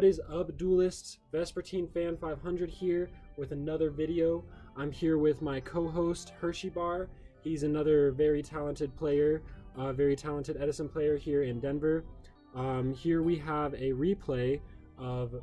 What is up, duelists? Vespertine Fan 500 here with another video. I'm here with my co-host HirschyBar. He's another very talented player, very talented Edison player here in Denver. Here we have a replay of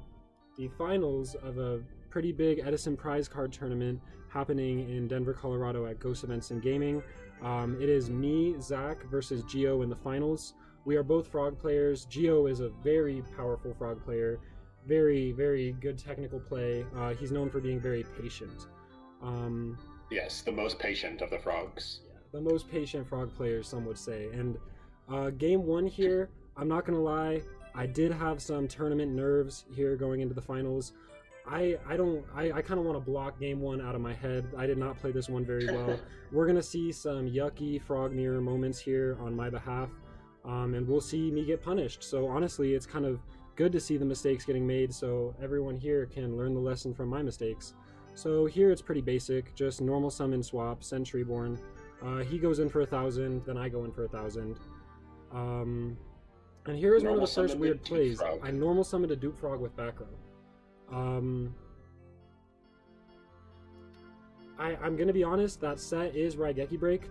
the finals of a pretty big Edison prize card tournament happening in Denver, Colorado at Ghost Events and Gaming. It is me, Zach, versus Gio in the finals. We are both frog players. Gio is a very powerful frog player, very, very good technical play. He's known for being very patient. Yes, the most patient of the frogs. Yeah, the most patient frog player, some would say. And game one here, I'm not gonna lie, I did have some tournament nerves here going into the finals. I kind of want to block game one out of my head. I did not play this one very well. We're gonna see some yucky frog mirror moments here on my behalf. And we'll see me get punished. So honestly, it's kind of good to see the mistakes getting made so everyone here can learn the lesson from my mistakes. So here it's pretty basic, just normal summon swap, send Treeborn. He goes in for 1,000, then I go in for 1,000. And here is one of the first weird plays. I normal summoned a dupe frog with back row. I'm gonna be honest, that set is Raigeki Break.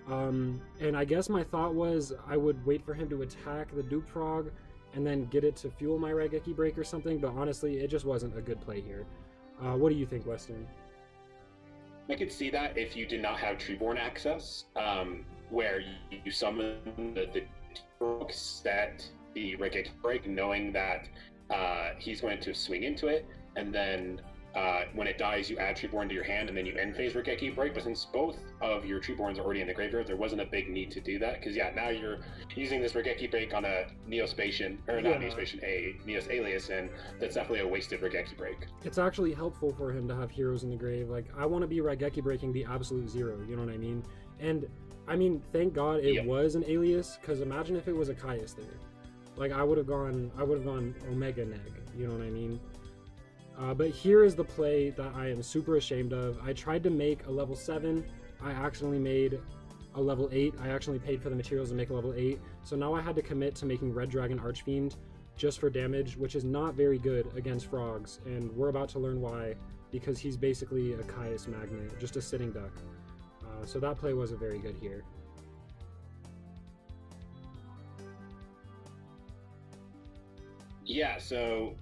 And I guess my thought was I would wait for him to attack the dupe frog and then get it to fuel my Raigeki Break or something, but honestly, it just wasn't a good play here. What do you think, Weston? I could see that if you did not have Treeborn access, where you summon the frog, set the Raigeki Break, knowing that he's going to swing into it, and then when it dies, you add Treeborn to your hand, and then you end phase Raigeki Break. But since both of your Treeborns are already in the graveyard, there wasn't a big need to do that. Because now you're using this Raigeki Break on a Neospatian, or not Neospatian, a Neos Alias, and that's definitely a wasted Raigeki Break. It's actually helpful for him to have heroes in the grave. Like, I want to be Raigeki Breaking the absolute zero, you know what I mean? And, I mean, thank God it was an Alias, because imagine if it was a Caius there. Like, I would have gone Omega Neg, you know what I mean? But here is the play that I am super ashamed of. I tried to make a level 7. I accidentally made a level 8. I actually paid for the materials to make a level 8. So now I had to commit to making Red Dragon Archfiend just for damage, which is not very good against frogs. And we're about to learn why, because he's basically a Caius Magnet, just a sitting duck. So that play wasn't very good here. Yeah, so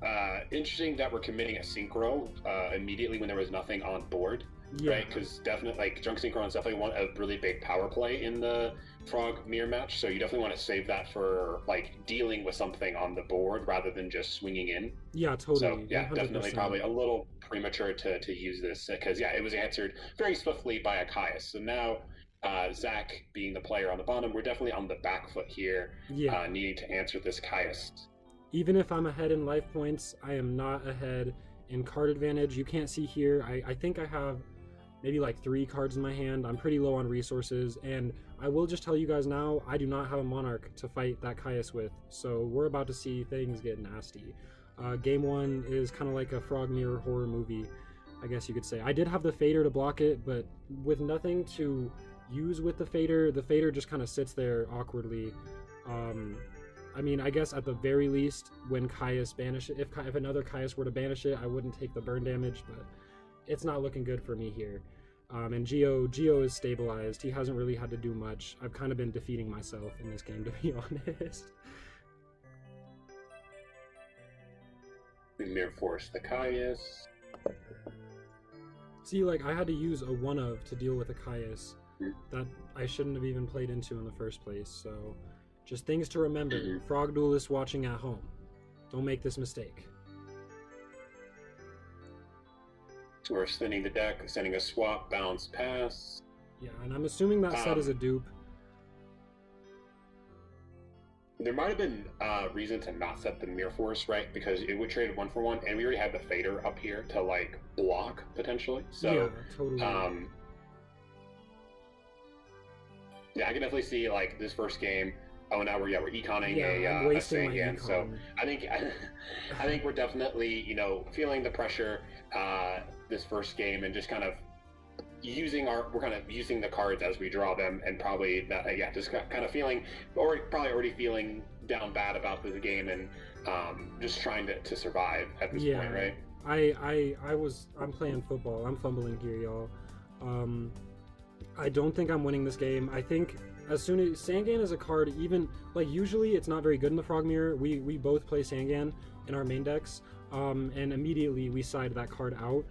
interesting that we're committing a synchro immediately when there was nothing on board, right? Because definitely, like, Junk Synchro is definitely a really big power play in the Frog Mirror match, so you definitely want to save that for, like, dealing with something on the board rather than just swinging in. Yeah, totally. So, yeah, 100%. definitely probably a little premature to use this, because, yeah, it was answered very swiftly by a Caius. So now, Zach, being the player on the bottom, we're definitely on the back foot here, needing to answer this Caius. Even if I'm ahead in life points, I am not ahead in card advantage. You can't see here. I think I have maybe like 3 cards in my hand. I'm pretty low on resources, and I will just tell you guys now, I do not have a Monarch to fight that Caius with, so we're about to see things get nasty. Game 1 is kind of like a Frog Mirror horror movie, I guess you could say. I did have the Fader to block it, but with nothing to use with the Fader just kind of sits there awkwardly. I mean, I guess at the very least, when Caius banish it, if another Caius were to banish it, I wouldn't take the burn damage, but it's not looking good for me here. And Gio is stabilized. He hasn't really had to do much. I've kind of been defeating myself in this game, to be honest. Mirror Force the Caius. See, like, I had to use a 1-of to deal with a Caius that I shouldn't have even played into in the first place, so... Just things to remember, frog duelists watching at home. Don't make this mistake. So we're spinning the deck, sending a swap, bounce, pass. Yeah, and I'm assuming that set is a dupe. There might have been reason to not set the Mirror Force, right? Because it would trade 1-for-1, and we already had the Fader up here to, like, block, potentially. So, yeah, totally. Yeah, I can definitely see, like, this first game. Oh, now we're econing a thing again. So I think we're definitely feeling the pressure this first game, and just kind of using the cards as we draw them, and probably just kind of feeling, or probably already feeling down bad about this game, and just trying to survive at this Yeah. point, right? I'm playing football. I'm fumbling here, y'all. I don't think I'm winning this game. I think as soon as Sangan is a card, even like usually it's not very good in the Frog Mirror. We both play Sangan in our main decks, and immediately we side that card out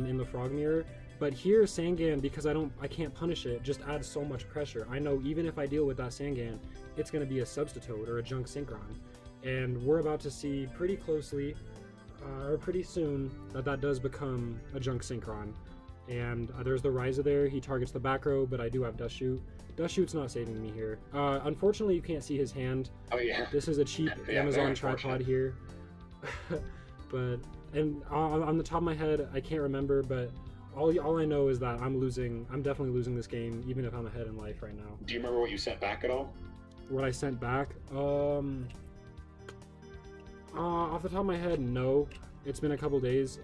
in the Frog Mirror. But here Sangan, because I can't punish it, just adds so much pressure. I know even if I deal with that Sangan, it's going to be a Substitute or a Junk Synchron, and we're about to see pretty closely or pretty soon that does become a Junk Synchron. And there's the Ryza there. He targets the back row, but I do have Dust Shoot. Dust Shoot's not saving me here. Unfortunately, you can't see his hand. Oh yeah. This is a cheap Amazon tripod here. And on the top of my head, I can't remember, but all I know is that I'm losing. I'm definitely losing this game, even if I'm ahead in life right now. Do you remember what you sent back at all? What I sent back? Off the top of my head, no. It's been a couple days.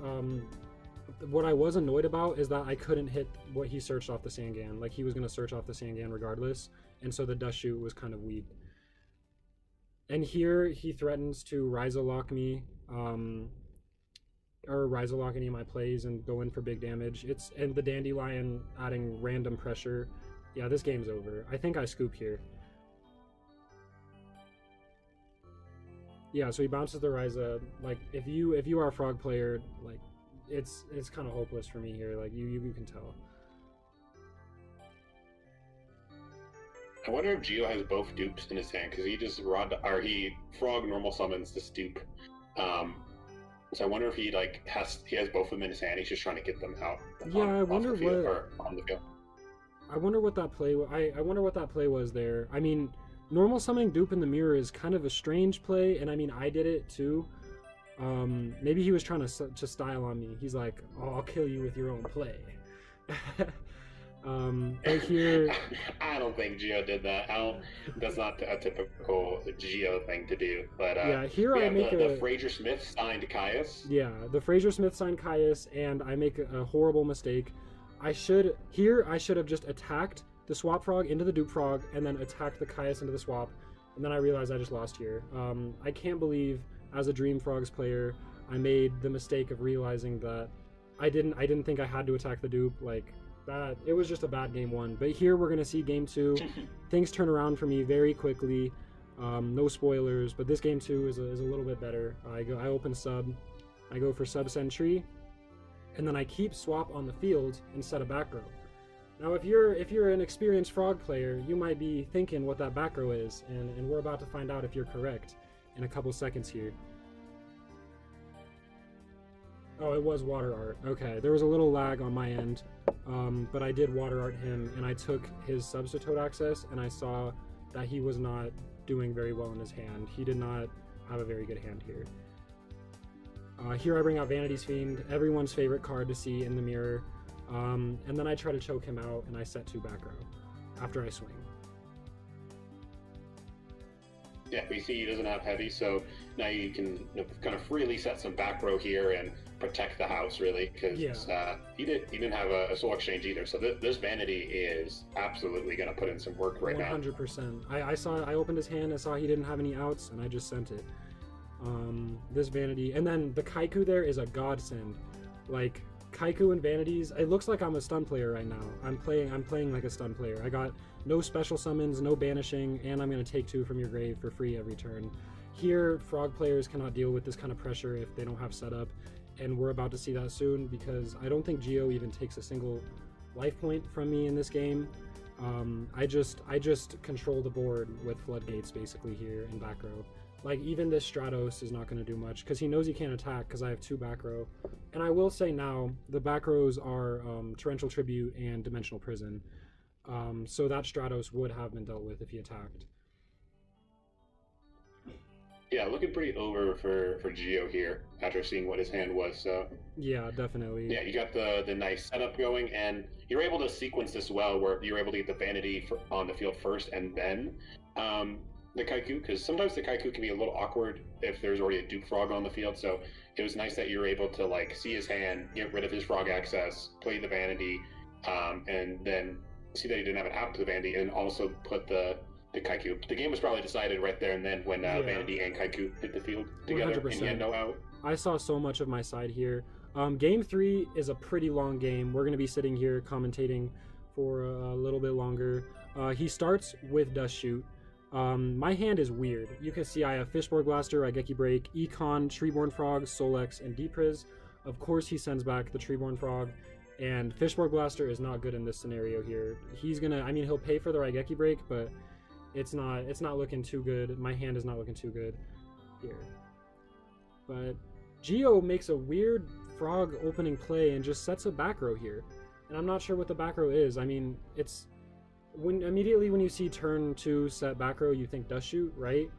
What I was annoyed about is that I couldn't hit what he searched off the Sangan. Like, he was going to search off the Sangan regardless, and so the Dust Shoot was kind of weak. And here he threatens to Ryza lock me, or Ryza lock any of my plays and go in for big damage. And the Dandelion adding random pressure. Yeah, this game's over. I think I scoop here. Yeah, so he bounces the Ryza. Like, if you are a Frog player, like, it's kind of hopeless for me here. Like, you can tell. I wonder if Geo has both dupes in his hand, because he just he Frog normal summons this dupe. So I wonder if he has both of them in his hand. He's just trying to get them out. Yeah, I wonder on the field. I wonder what that play. I wonder what that play was there. I mean, normal summoning dupe in the mirror is kind of a strange play, and I mean, I did it too. Maybe he was trying to style on me. He's like, "Oh, I'll kill you with your own play." But here, I don't think Geo did that. That's not a typical Geo thing to do. But yeah, here I make the Fraser Smith signed Caius. Yeah, the Fraser Smith signed Caius, and I make a horrible mistake. I should have just attacked the Swap Frog into the Dupe Frog, and then attacked the Caius into the swap, and then I realized I just lost here. I can't believe, as a Dream Frogs player, I made the mistake of realizing that I didn't think I had to attack the dupe. Like, that, it was just a bad game one. But here we're gonna see game two. Things turn around for me very quickly. No spoilers, but this game two is a little bit better. I open sub, I go for sub Sentry, and then I keep swap on the field instead of back row. Now, if you're an experienced Frog player, you might be thinking what that back row is, and we're about to find out if you're correct in a couple seconds here. Oh, it was Water Art. Okay, there was a little lag on my end, but I did Water Art him, and I took his Substitute access, and I saw that he was not doing very well in his hand. He did not have a very good hand here. Here I bring out Vanity's Fiend, everyone's favorite card to see in the mirror, and then I try to choke him out, and I set 2 back row after I swing. Yeah, we see he doesn't have heavy, so now you can kind of freely set some back row here and protect the house, really, because he didn't have a soul exchange either. So this Vanity is absolutely going to put in some work right 100%. Now. I opened his hand, I saw he didn't have any outs, and I just sent it. This Vanity, and then the Kaiku there is a godsend. Like, Kaiku and Vanities, it looks like I'm a stun player right now. I'm playing like a stun player. I got no special summons, no banishing, and I'm going to take 2 from your grave for free every turn. Here, Frog players cannot deal with this kind of pressure if they don't have setup, and we're about to see that soon, because I don't think Geo even takes a single life point from me in this game. I just control the board with floodgates basically here in back row. Like, even this Stratos is not going to do much, because he knows he can't attack, because I have 2 back row. And I will say now, the back rows are Torrential Tribute and Dimensional Prison. So that Stratos would have been dealt with if he attacked. Yeah, looking pretty over for Geo here, after seeing what his hand was, so... Yeah, definitely. Yeah, you got the nice setup going, and you're able to sequence this well, where you're able to get the Vanity on the field first, and then... the Kaiku, because sometimes the Kaiku can be a little awkward if there's already a Dupe Frog on the field, so it was nice that you were able to, like, see his hand, get rid of his Frog access, play the Vanity, and then see that he didn't have an out to the Vanity, and also put the the Kaiku. The game was probably decided right there and then when Vanity and Kaiku hit the field together 100%. and he had no out. I saw so much of my side here. Game 3 is a pretty long game. We're going to be sitting here commentating for a little bit longer. He starts with Dust Shoot. My hand is weird. You can see I have Fishborg Blaster, Raigeki Break, Econ, Treeborn Frog, Solex, and Depriz. Of course he sends back the Treeborn Frog, and Fishborg Blaster is not good in this scenario here. He's gonna, I mean, he'll pay for the Raigeki Break, but it's not looking too good. My hand is not looking too good here. But Geo makes a weird frog opening play and just sets a back row here. And I'm not sure what the back row is. I mean, it's immediately when you see turn 2 set back row, you think Dust Shoot, right?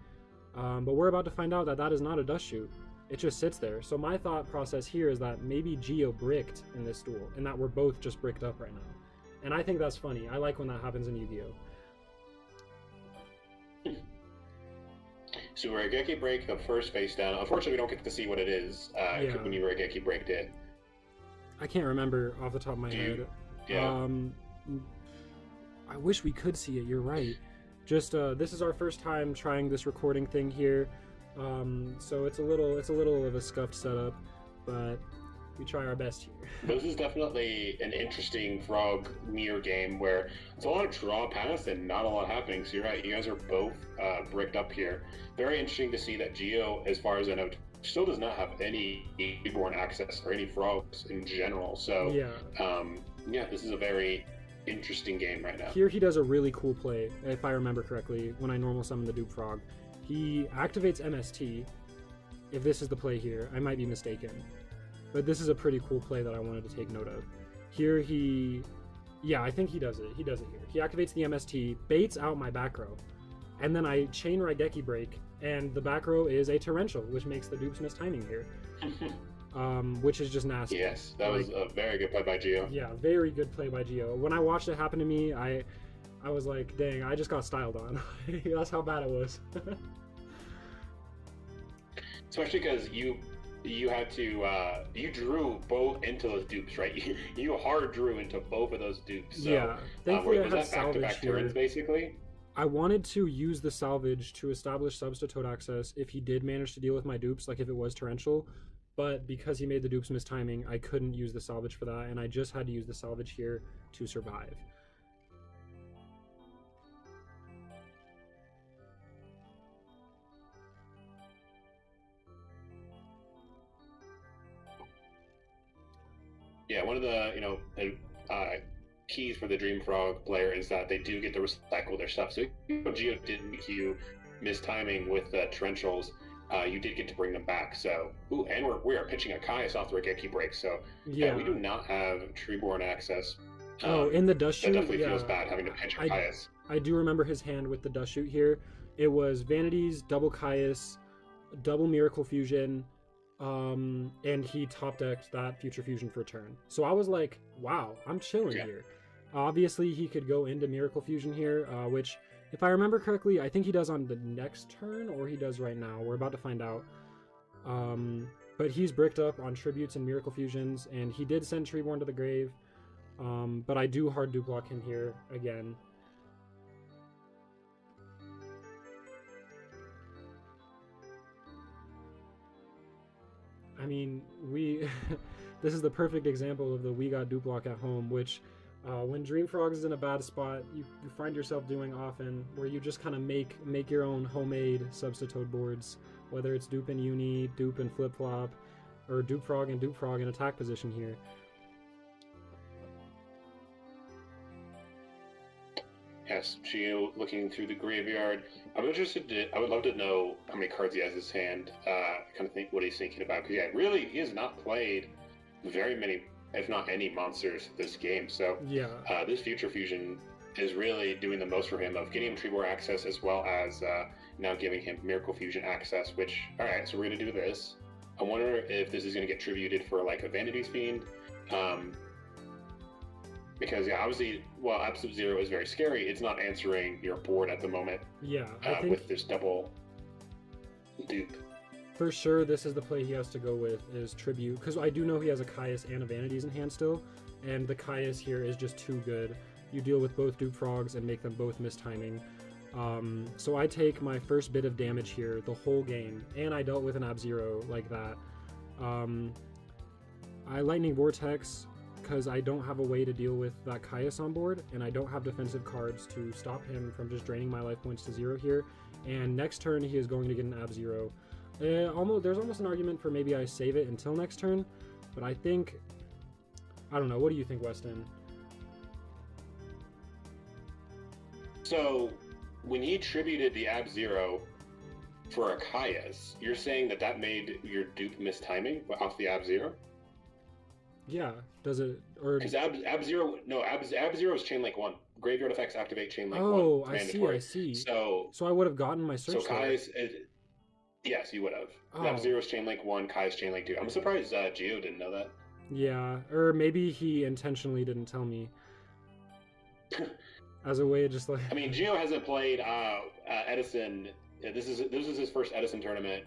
But we're about to find out that that is not a Dust Shoot. It just sits there. So my thought process here is that maybe Geo bricked in this duel, and that we're both just bricked up right now. And I think that's funny. I like when that happens in Yu-Gi-Oh! So Raigeki Break, the first face down. Unfortunately, we don't get to see what it is when you Raigeki Breaked it. I can't remember off the top of my head. Yeah. I wish we could see it. You're right. Just this is our first time trying this recording thing here, so it's a little of a scuffed setup, but we try our best here. This is definitely an interesting frog mirror game where it's a lot of draw pass and not a lot happening. So you're right, you guys are both bricked up here. Very interesting to see that Geo, as far as I know, still does not have any reborn access or any frogs in general. So yeah, this is a very interesting game right now. Here he does a really cool play, if I remember correctly, when I normal summon the Dupe Frog. He activates MST. If this is the play here, I might be mistaken. But this is a pretty cool play that I wanted to take note of. Here I think he does it. He does it here. He activates the MST, baits out my back row, and then I chain Raigeki Break, and the back row is a Torrential, which makes the dupes miss timing here. Which is just nasty. Yes, that was a very good play by Geo. Yeah, very good play by Geo. When I watched it happen to me, I was like, dang, I just got styled on. That's how bad it was. Especially because you had to you drew both into those dupes, right? You hard drew into both of those dupes. So, yeah, thankfully I was had that salvage back-to-back here. turns, basically? I wanted to use the salvage to establish Substitute access if he did manage to deal with my dupes, like if it was Torrential. But because he made the dupes miss timing, I couldn't use the salvage for that, and I just had to use the salvage here to survive. Yeah, one of the keys for the Dream Frog player is that they do get to recycle their stuff. So if Geo did make you miss timing with Torrentials, you did get to bring them back. So, and we are pitching a Caius off the Raigeki Break. So yeah, we do not have Treeborn access. In the Dust Shoot, that definitely feels bad having to pitch a Caius. I do remember his hand with the Dust Shoot here. It was Vanities, double Caius, double Miracle Fusion, and he top decked that Future Fusion for a turn. So I was like, wow, I'm chilling here. Obviously, he could go into Miracle Fusion here, which, if I remember correctly, I think he does on the next turn, or he does right now. We're about to find out. But he's bricked up on Tributes and Miracle Fusions, and he did send Treeborn to the grave. But I do hard dupe block him here again. I mean, this is the perfect example of the we got dupe block at home, which when Dream Frogs is in a bad spot, you find yourself doing often, where you just kind of make your own homemade Substitute boards, whether it's dupe and uni, dupe and flip flop, or dupe frog in attack position here. Yes, Geo looking through the graveyard. I would love to know how many cards he has in his hand. Kind of think what he's thinking about. Because really, he has not played very many, if not any, monsters this game. So this Future Fusion is really doing the most for him of getting him Treeborn access as well as now giving him Miracle Fusion access. Which, all right, so we're gonna do this. I wonder if this is gonna get tributed for like a Vanity's Fiend. Because obviously, while Absolute Zero is very scary, it's not answering your board at the moment. Yeah, I think with this double dupe. For sure, this is the play he has to go with, is Tribute, because I do know he has a Caius and a Vanities in hand still, and the Caius here is just too good. You deal with both dupe frogs and make them both miss timing. So I take my first bit of damage here the whole game, and I dealt with an Ab-Zero like that. I Lightning Vortex because I don't have a way to deal with that Caius on board, and I don't have defensive cards to stop him from just draining my life points to 0 here. And next turn he is going to get an Ab-Zero. There's almost an argument for maybe I save it until next turn, but I think, I don't know. What do you think, Weston? So when he tributed the Ab-Zero for a Caius, you're saying that made your dupe miss timing off the Ab-Zero? Yeah, does it? Or because Ab-Zero is chain link 1. Graveyard effects activate chain link 1. Oh, I see. So I would have gotten my search. So Caius, yes, you would have. Oh. Ab-Zero's chain link 1, Caius chain link 2. I'm surprised Geo didn't know that. Yeah, or maybe he intentionally didn't tell me. As a way of just like. I mean, Geo hasn't played Edison. This is his first Edison tournament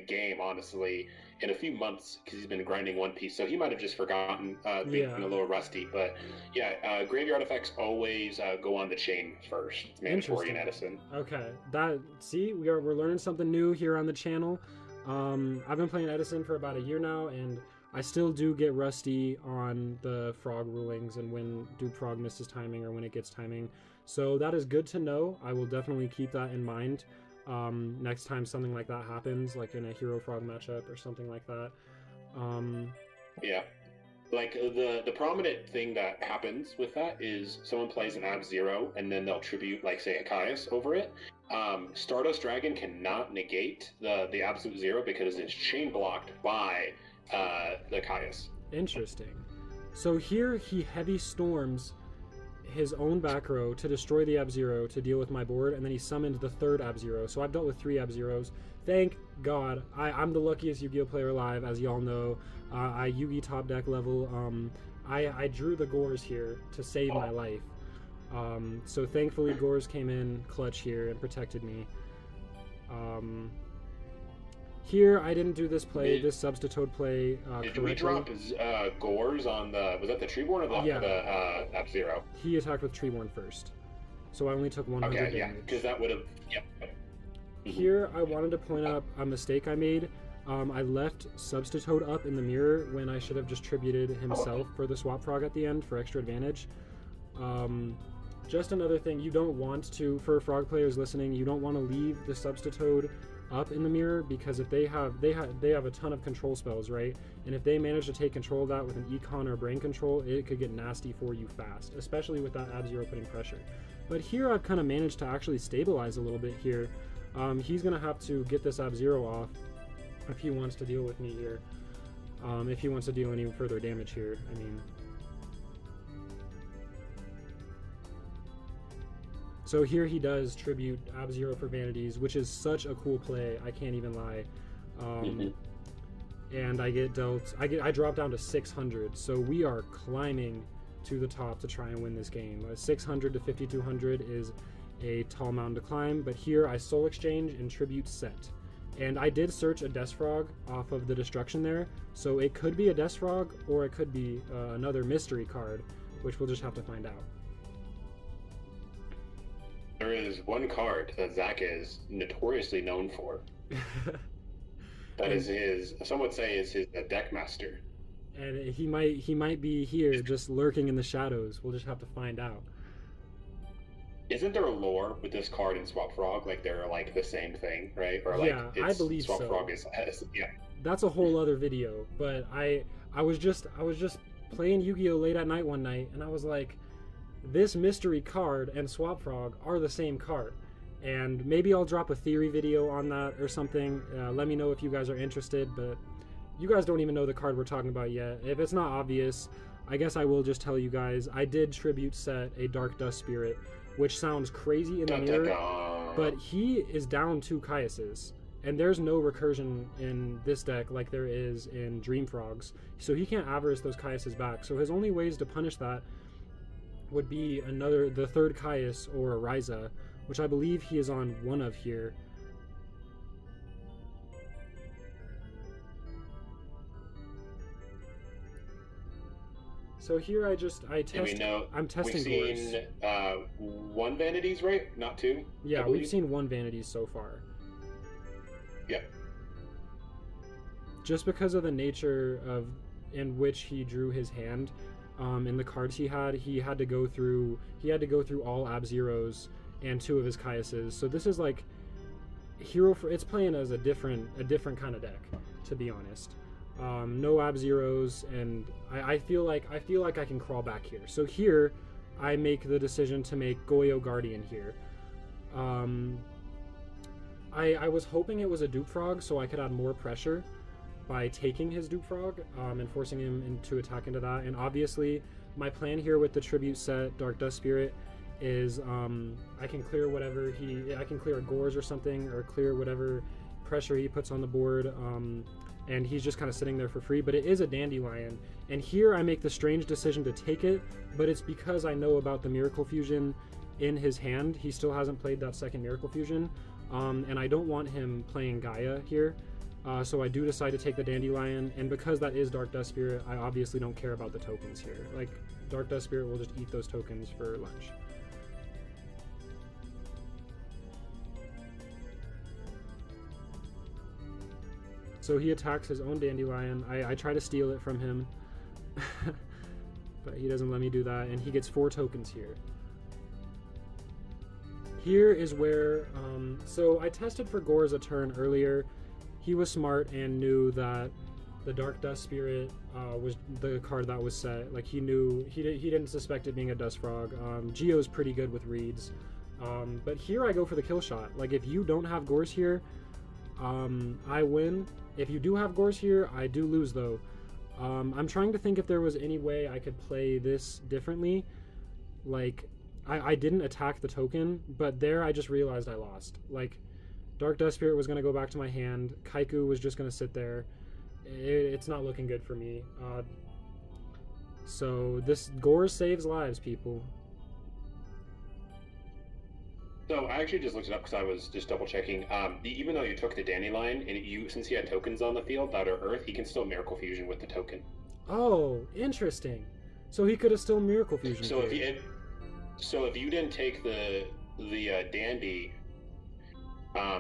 game, honestly, in a few months because he's been grinding One Piece. So he might have just forgotten, being a little rusty. But yeah, graveyard effects always go on the chain first. It's mandatory in Edison. Okay, we're learning something new here on the channel. I've been playing Edison for about a year now, and I still do get rusty on the frog rulings and when do frog misses timing or when it gets timing. So that is good to know. I will definitely keep that in mind. Next time something like that happens, like in a hero frog matchup or something like that. Yeah, like the prominent thing that happens with that is someone plays an Ab-Zero and then they'll tribute, like, say, a Caius over it. Stardust Dragon cannot negate the absolute 0 because it's chain blocked by the Caius. Interesting. So here he heavy storms his own back row to destroy the Ab-Zero to deal with my board, and then he summoned the third Ab-Zero. So I've dealt with 3 Ab-Zeros. Thank God. I'm the luckiest Yu-Gi-Oh player alive, as y'all know. I Yu-Gi top deck level. I drew the Gores here to save my life. So thankfully Gores came in clutch here and protected me. Here, I didn't do this play, this Substitute play correctly. Did we drop Gores on was that the Treeborn or the Ab-Zero? He attacked with Treeborn first. So I only took 100 damage. Okay, yeah, because that would have, Here, I wanted to point out a mistake I made. I left Substitute up in the mirror when I should have just tributed himself for the Swap Frog at the end for extra advantage. Just another thing, you don't want to, for frog players listening, you don't want to leave the Substitute up in the mirror, because if they have a ton of control spells, right? And if they manage to take control of that with an Econ or Brain Control, it could get nasty for you fast, especially with that Ab-Zero putting pressure. But here I've kind of managed to actually stabilize a little bit here. He's going to have to get this Ab-Zero off if he wants to deal with me here. If he wants to deal any further damage here, I mean. So here he does tribute Ab-Zero for Vanities, which is such a cool play, I can't even lie. And I drop down to 600, so we are climbing to the top to try and win this game. 600 to 5200 is a tall mountain to climb, but here I Soul Exchange and Tribute Set. And I did search a Death Frog off of the destruction there, so it could be a Death Frog or it could be another mystery card, which we'll just have to find out. There is one card that Zach is notoriously known for. That is some would say is his deck master. And he might be here just lurking in the shadows. We'll just have to find out. Isn't there a lore with this card and Swap Frog? Like they're like the same thing, right? Or like I believe Swap so. Frog is That's a whole other video. But I was just playing Yu-Gi-Oh late at night one night, and I was like, this mystery card and Swap Frog are the same card. And maybe I'll drop a theory video on that or something. Let me know if you guys are interested, but you guys don't even know the card we're talking about yet. If it's not obvious, I guess I will just tell you guys, I did tribute set a Dark Dust Spirit, which sounds crazy in the mirror, but he is down 2 Caiuses, and there's no recursion in this deck like there is in Dream Frogs, so he can't avarice those Caiuses back. So his only ways to punish that would be the third Caius or a Ryza, which I believe he is on one of here. So here I test. I'm testing we've Gores. seen one Vanities, right? Not two? Yeah, we've seen one Vanities so far. Yeah. Just because of the nature of in which he drew his hand, in the cards he had to go through all Ab-Zeros and 2 of his Caiuses. So this is like it's playing as a different kind of deck, to be honest. No Ab-Zeros, and I feel like I can crawl back here. So here I make the decision to make Goyo Guardian here. I was hoping it was a Dupe Frog so I could add more pressure by taking his Dupe Frog and forcing him to attack into that. And obviously my plan here with the tribute set Dark Dust Spirit is I can clear I can clear a Gores or something, or clear whatever pressure he puts on the board, and he's just kind of sitting there for free. But it is a Dandelion, and here I make the strange decision to take it, but it's because I know about the Miracle Fusion in his hand. He still hasn't played that second Miracle Fusion, and I don't want him playing Gaia here. So I do decide to take the Dandelion, and because that is Dark Dust Spirit, I obviously don't care about the tokens here. Like, Dark Dust Spirit will just eat those tokens for lunch. So he attacks his own Dandelion. I try to steal it from him, but he doesn't let me do that, and he gets 4 tokens here. Here is where, so I tested for Gores a turn earlier. He was smart and knew that the Dark Dust Spirit was the card that was set. Like, he knew, he didn't suspect it being a Dust Frog. Geo's pretty good with reads. But here I go for the kill shot. Like, if you don't have Gores here, I win. If you do have Gores here, I do lose though. I'm trying to think if there was any way I could play this differently. Like, I didn't attack the token, but there I just realized I lost. Like, Dark Dust Spirit was going to go back to my hand. Kaiku was just going to sit there. It's not looking good for me. So this Gores saves lives, people. So I actually just looked it up because I was just double checking. Even though you took the Dandelion, and since he had tokens on the field that are Earth, he can still Miracle Fusion with the token. Oh, interesting. So he could have still Miracle Fusion. So if you didn't take the Dandy,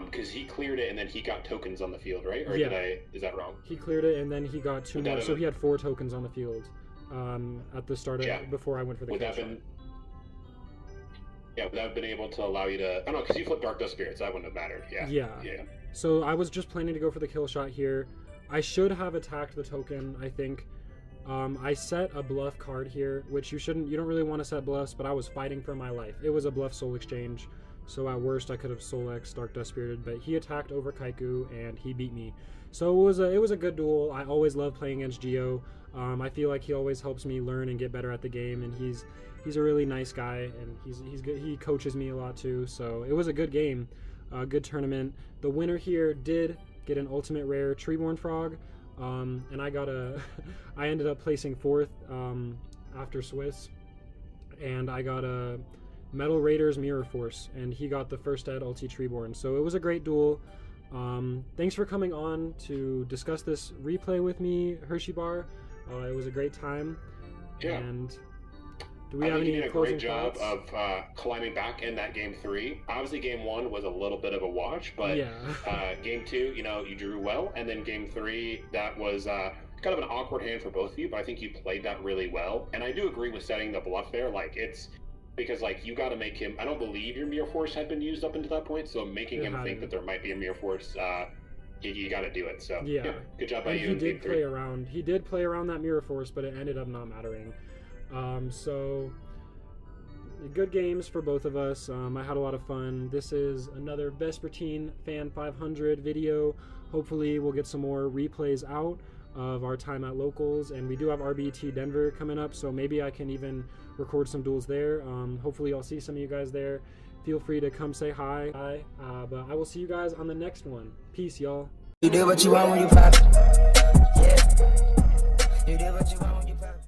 because he cleared it and then he got tokens on the field, right? Or yeah. Is that wrong? He cleared it and then he got 2 more. So he had 4 tokens on the field at the start before I went for the kill shot. Yeah, would that have been able to allow you to... I don't know, because you flipped Dark Dust Spirits, that wouldn't have mattered. Yeah. So I was just planning to go for the kill shot here. I should have attacked the token, I think. I set a bluff card here, which you don't really want to set bluffs, but I was fighting for my life. It was a bluff soul exchange, so at worst I could have Soul X Dark Dust Spirited, but he attacked over Kaiku and he beat me. So it was a good duel. I always love playing against Geo. I feel like he always helps me learn and get better at the game, and he's a really nice guy, and he's good. He coaches me a lot too, so it was a good game, a good tournament. The winner here did get an ultimate rare Treeborn Frog, and I ended up placing 4th after Swiss, and I got a Metal Raiders Mirror Force, and he got the first Ed Ulti Treeborn. So it was a great duel. Thanks for coming on to discuss this replay with me, HirschyBar. It was a great time. Yeah. And do we have any closing thoughts? You did a great job of climbing back in that game 3. Obviously, game 1 was a little bit of a watch, but game 2, you drew well, and then game 3, that was kind of an awkward hand for both of you, but I think you played that really well. And I do agree with setting the bluff there. Like, it's because you got to make him. I don't believe your Mirror Force had been used up until that point, so making him think that there might be a Mirror Force. You got to do it. So yeah, good job by you. He did play around. He did play around that Mirror Force, but it ended up not mattering. So good games for both of us. I had a lot of fun. This is another Vespertine Fan 500 video. Hopefully we'll get some more replays out of our time at locals, and we do have RBT Denver coming up, so maybe I can even record some duels there. Hopefully I'll see some of you guys there. Feel free to come say hi. But I will see you guys on the next one. Peace, y'all. You do what you want when you pop. Yeah. You do what you want when you pop.